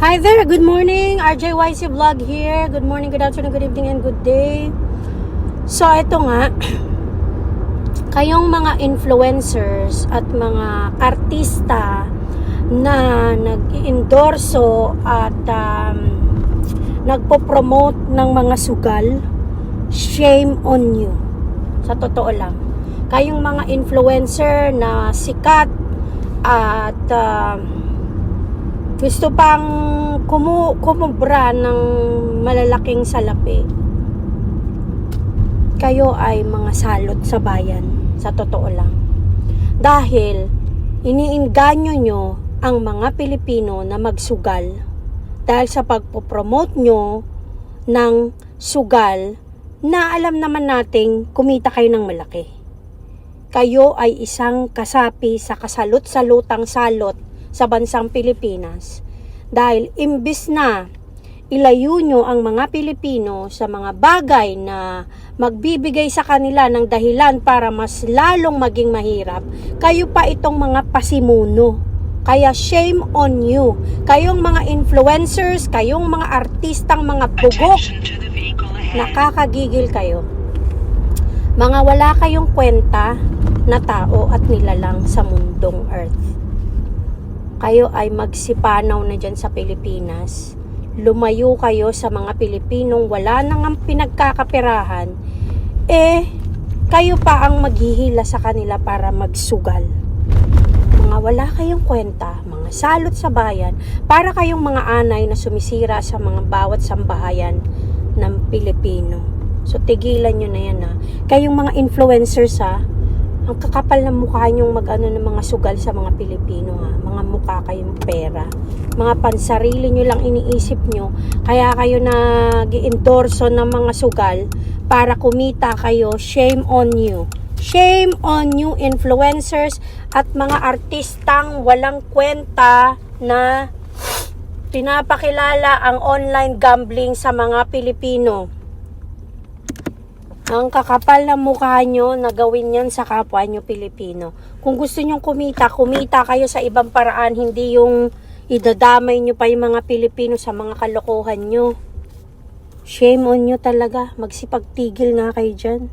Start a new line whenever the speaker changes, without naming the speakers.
Hi there, good morning, RJYC Vlog here. Good morning, good afternoon, good evening, and good day. So, ito nga, kayong mga influencers at mga artista na nag-endorso at nagpo-promote ng mga sugal, shame on you. Sa totoo lang. Kayong mga influencer na sikat at gusto pang kumubra ng malalaking salapi, kayo ay mga salot sa bayan, sa totoo lang. Dahil iniinganyo nyo ang mga Pilipino na magsugal dahil sa pagpopromote nyo ng sugal na alam naman nating kumita kayo ng malaki. Kayo ay isang kasapi sa kasalot-salutang salot sa bansang Pilipinas dahil imbis na ilayo nyo ang mga Pilipino sa mga bagay na magbibigay sa kanila ng dahilan para mas lalong maging mahirap, kayo pa itong mga pasimuno. Kaya shame on you. Kayong mga influencers, kayong mga artistang mga pugok, nakakagigil kayo. Mga wala kayong kwenta na tao at nilalang sa mundong earth. Kayo ay magsipanaw na dyan sa Pilipinas. Lumayo kayo sa mga Pilipinong wala nang pinagkakapirahan. Kayo pa ang maghihila sa kanila para magsugal. Mga wala kayong kwenta, mga salot sa bayan, para kayong mga anay na sumisira sa mga bawat sambahayan ng Pilipino. So tigilan nyo na yan ha. Kayong mga influencers ha, ang kakapal ng mukha nyong mag-ano ng mga sugal sa mga Pilipino ha. Mga mukha kayong pera. Mga pansarili nyo lang iniisip nyo. Kaya kayo nag-i-endorso ng mga sugal para kumita kayo. Shame on you. Shame on you influencers at mga artistang walang kwenta na pinapakilala ang online gambling sa mga Pilipino. Ang kakapal ng mukha nyo na gawin yan sa kapwa nyo Pilipino. Kung gusto nyong kumita kayo sa ibang paraan, hindi yung idadamay nyo pa yung mga Pilipino sa mga kalokohan nyo. Shame on nyo talaga. Magsipagtigil na kayo dyan.